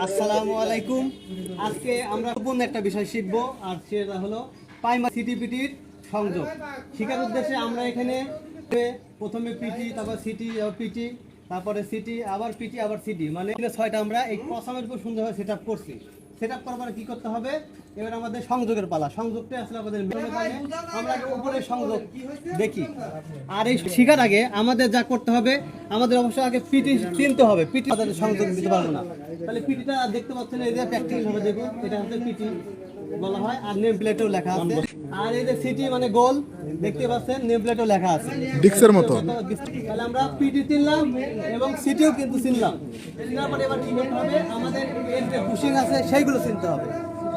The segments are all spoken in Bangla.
আসসালামু আলাইকুম। আজকে আমরা নতুন একটা বিষয় শিখব, আর সেটা হলো প্রাইমারি সিটিপিটির সংযোগ। শেখার উদ্দেশ্যে আমরা এখানে প্রথমে পিটি, তারপর সিটি, পিটি, তারপরে সিটি, আবার পিটি, আবার সিটি, মানে ছয়টা আমরা এই প্রথমের উপর সুন্দরভাবে সেট আপ করছি। সেট আপ করার পরে কী করতে হবে, এবার আমাদের সংযোগের পালা। সংযোগটা আসলে আমাদের আমরা উপরে সংযোগ দেখি। আর এই শেখার আগে আমাদের যা করতে হবে, আমাদের অবশ্যই আগে পিটি চিনতে হবে। পিটি আমাদের সংযোগ দিতে পারবো না। তাহলে পিটিটা দেখতে পাচ্ছেন, এই যে প্র্যাকটিক্যাল ভাবে দেখুন, এটা হচ্ছে পিটি বলা হয়, আর নেম প্লেটেও লেখা আছে। আর এই যে সিটি মানে গোল, দেখতে পাচ্ছেন নেম প্লেটেও লেখা আছে ডিক্সের মতো। তাহলে আমরা পিটি চিনলাম এবং সিটিও কিন্তু চিনলাম। চিনার পরে এবার কি করতে হবে, আমাদের এর যে বুশিং আছে সেইগুলো চিনতে হবে।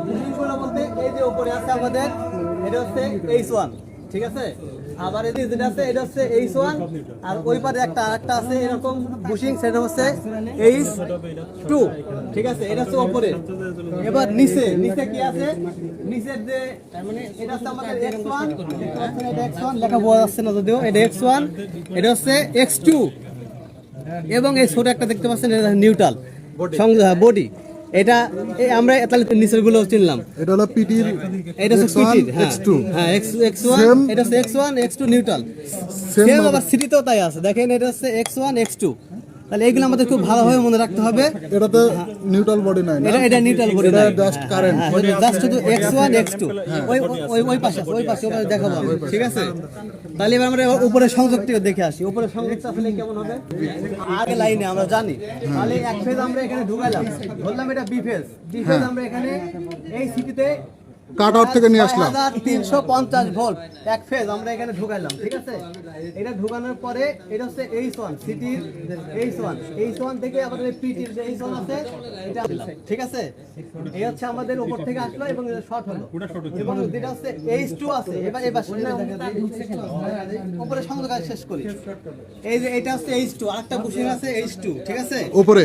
বুশিংগুলো বলতে এই যে উপরে আছে আমাদের, এটা হচ্ছে H1, ঠিক আছে। আবার এই যেটা আছে এটা হচ্ছে H1, আর ওই পারে একটা আরেকটা আছে এরকম বুশিং, সেটা হচ্ছে H2, ঠিক আছে। এটা হচ্ছে উপরে। এবার নিচে নিচে কি আছে, নিচের যে মানে এটা হচ্ছে আমাদের X1, এটা X1 লেখা বোঝা যাচ্ছে না যদিও, এটা X1, এটা হচ্ছে X2, এবং এই ছোট একটা দেখতে পাচ্ছেন এটা নিউট্রাল বডি। এটা আমরা তাহলে নিচের গুলো চিনলাম। এটা হলো পিটির, এটা হচ্ছে পিটির X2, হ্যাঁ X1, এটা হচ্ছে X1 X2 নিউট্রাল। সেম আবার সিটিতেও তাই আছে, দেখেন এটা হচ্ছে X1 X2। তাহলে এগুলো আমাদের খুব ভালোভাবে মনে রাখতে হবে। এটা তো নিউট্রাল বডি নাই না, এটা নিউট্রাল বডি না, জাস্ট কারেন্ট, জাস্ট শুধু X1 X2। ওই পাশে দেখাবো, ঠিক আছে। তাহলে এবার আমরা উপরে সংযোগটি দেখে আসি। উপরে সংযোগটা আসলে কেমন হবে, আগে লাইনে আমরা জানি। তাহলে এক ফেজ আমরা এখানে ঢুকাইলাম, বললাম এটা বি ফেজ। আমরা এখানে এই সিটিতে কাট আউট থেকে নিয়ে আসলাম 350 ভোল্ট এক ফেজ আমরা এখানে ঢুকাইলাম, ঠিক আছে। এটা ঢুকানোর পরে এটা হচ্ছে H1 সিটির H1 থেকে আবার পিটির যে H1 আছে এটা, ঠিক আছে। এই হচ্ছে আমাদের উপর থেকে আসলো এবং এটা শর্ট হলো, এবং যেটা হচ্ছে H2 আছে। এবার উপরে সংযোগ শেষ করি। এই যে এটা হচ্ছে H2, আরেকটা বুশিং আছে H2, ঠিক আছে। উপরে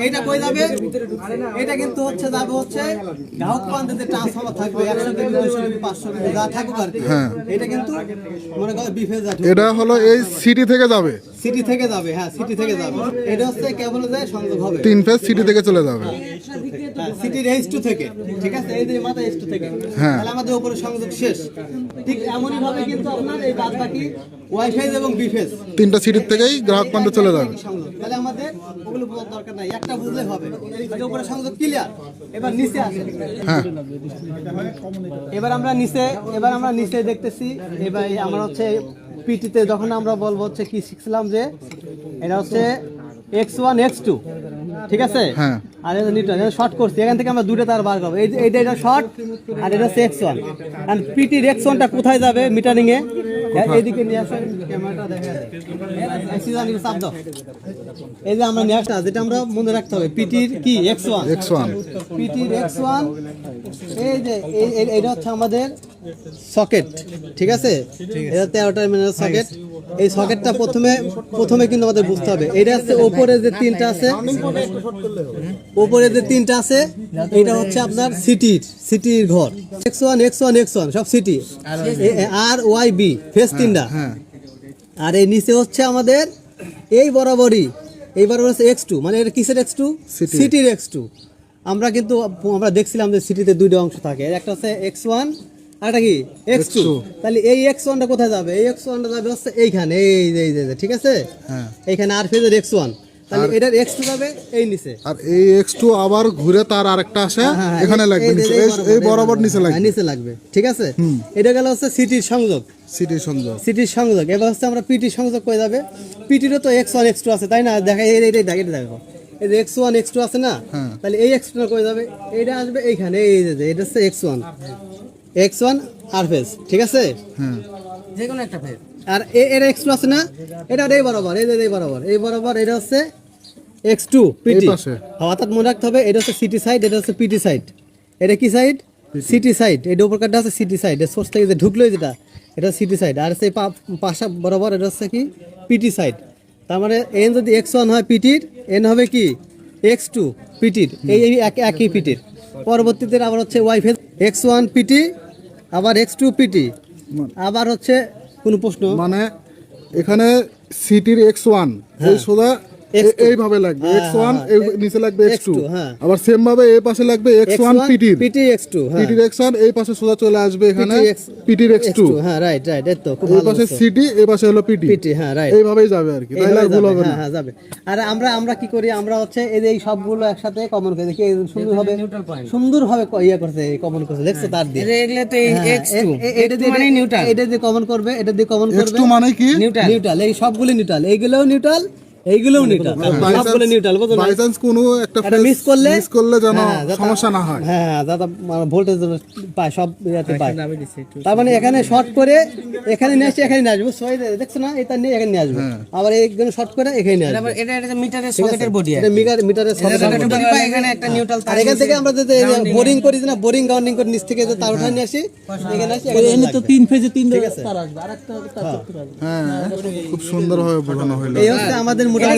এটা কই যাবে, এটা কিন্তু হচ্ছে যাবে হচ্ছে গ্রাহক প্রান্তে যে ট্রান্সফরমার থাকবে 100 কেভি 200 কেভি 500 কেভি যা থাকুক আর কি, এটা কিন্তু মনে করো বি ফেজ যাবে। এটা হলো এই সিটি থেকে যাবে, সিটি থেকে যাবে, হ্যাঁ সিটি থেকে যাবে। এটা হচ্ছে কেবল যায় সংযোগ হবে 3 ফেজ সিটি থেকে চলে যাবে, সিটির H2 থেকে, ঠিক আছে। এই যে মাথা H2 থেকে, তাহলে আমাদের উপরে সংযোগ শেষ। ঠিক এমনই ভাবে কিন্তু আপনার এই বাদ বাকি ওয়াই ফেজ এবং বি ফেজ তিনটা সিটির থেকেই গ্রাহক প্রান্তে চলে যাবে। তাহলে আমাদের ওগুলো বোঝার দরকার নাই, একটা বুঝলে হবে। এই উপরে সংযোগ ক্লিয়ার। এবার নিচে আসে, হ্যাঁ এবার আমরা নিচে দেখতেছি। এবার আমরা হচ্ছে পিটিতে যখন আমরা বলবো হচ্ছে কি শিখছিলাম যে এটা হচ্ছে X1 X2, ঠিক আছে। হ্যাঁ, আর এটা নিউট্রাল, এটা শর্ট করছি। এখান থেকে আমরা দুটো তার বার করব। এটা শর্ট, আর এটা হচ্ছে X1। আর পিটির X1টা কোথায় যাবে মিটারিং এ, এইদিকে নিয়ে আসেন, ক্যামেরাটা দেখা যায়। চাপ দাও। এই যে আমরা নেক্সট যেটা আমরা মনে রাখতে হবে, পিটির কি X1, পিটির X1। এই যে এটা হচ্ছে আমাদের সকেট, ঠিক আছে। এটা 13 টার্মিনাল সকেট। এই সকেটটা প্রথমে কিন্তু আমাদের বুঝতে হবে। এটা হচ্ছে উপরে যে তিনটা আছে, এটা হচ্ছে আপনার সিটির ঘর। X1 সব সিটি, আর ওয়াই বি ফেজ তিনটা। আর এই নিচে হচ্ছে আমাদের এই বরাবরই হচ্ছে X2, মানে এটা কিসের X2, সিটির X2। আমরা দেখছিলাম যে সিটিতে দুইটা অংশ থাকে, একটা হচ্ছে X1 আর একটা কি X2। তাহলে এই X1টা কোথায় যাবে, এই X1টা যাবে হচ্ছে এইখানে, এই যে, ঠিক আছে। এইখানে আর ফেজের X1, তাহলে এটার X2 যাবে এই নিচে, আর এই X2 আবার ঘুরে তার আরেকটা আসে এখানে লাগবে, এই বরাবর নিচে লাগবে, ঠিক আছে। এটা গেল হচ্ছে সিটির সংযোগ। এবার হচ্ছে আমরা পিটির সংযোগ করে যাবে। পিটিরও তো X1 X2 আছে, তাই না। দেখা এটা দেখো, এই যে X1 X2 আছে না, তাহলে এই X2 করে যাবে, এইটা আসবে এইখানে, এই যে এটা হচ্ছে X1 আর ফেজ, ঠিক আছে, যে কোনো একটা ফেজ। আর এটা X2 আছে না, এটা এই বরাবর, এই বরাবর এটা হচ্ছে X2 পিটি। অর্থাৎ মনে রাখতে হবে, এটা হচ্ছে সিটি সাইড, এটা হচ্ছে পিটি সাইড। এটা কি সাইড, সিটি সাইড। এটা উপর কাটটা আছে সিটি সাইড, সোর্স থেকে যে ঢুকলো যেটা, এটা সিটি সাইড। আর সেই পাশা বরাবর এটা হচ্ছে কি পিটি সাইড। তার মানে এন যদি X1 হয় পিটির, এন হবে কি X2 পিটির, এই একই পিটির। পরবর্তীতে আবার হচ্ছে ওয়াই ফেজ X1 পিটি, আবার X2 পিটি, আবার হচ্ছে কোন প্রশ্ন, মানে এখানে সিটির X1 এই সোজা এইভাবে লাগবে x1, এই নিচে লাগবে x2, হ্যাঁ। আবার সেম ভাবে এই পাশে লাগবে x1 পিটির পিটি x2, হ্যাঁ পিটির x1, এই পাশে সোজা চলে আসবে এখানে পিটির x2, হ্যাঁ রাইট রাইট, এই তো খুব এই ভালো পাশে বলছো। সিটি, এই পাশে হলো পিটি, পিটি, হ্যাঁ রাইট, এইভাবেই যাবে আর কি, তাইলে আর ভুল হবে না। হ্যাঁ যাবে। আর আমরা কি করি, আমরা হচ্ছে এই যে এই সবগুলো একসাথে কমন করে দেখি সুন্দরভাবে ইয়ে করছে, কমন করছে, দেখছো তার দিয়ে এগুলো তো এই x2 এটা মানে নিউট্রাল, এটা দিয়ে কমন করবে, এটা দিয়ে কমন করবে x2 মানে কি? নিউট্রাল, এই সবগুলো নিউট্রাল, এইগুলোও নিউট্রাল, এইগুলোও নিউট্রাল, সবগুলো নিউট্রাল, বুঝছো না? বাই চান্স কোনো একটা এটা মিস করলে যেন সমস্যা না হয়। হ্যাঁ দাদা, ভোল্টেজ পায়, সব ইয়াতে পায়। তার মানে এখানে শর্ট করে এখানে নিয়ে আসছে, এখানে নিয়ে আসবে, বুঝছো? এই যে দেখছো না, এটা নিয়ে এখানে নিয়ে আসবে, আবার এইখানে শর্ট করে এখানে নিয়ে আসবে। এটা এটা মিটারের সকেটের বডি এটা মিটারের সকেটের বডি। এখানে একটা নিউট্রাল আর এখান থেকে আমরা যদি বোরিং করি না, বোরিং গ্রাউন্ডিং করে নিচ থেকে যে তার উঠায় নিয়ে আসি, এখানে আসি, এখানে তো 3 ফেজে 3 তার আসবে, আরেকটা তার হ্যাঁ, খুব সুন্দরভাবে বোঝানো হলো। এই হচ্ছে আমাদের মোটামুটি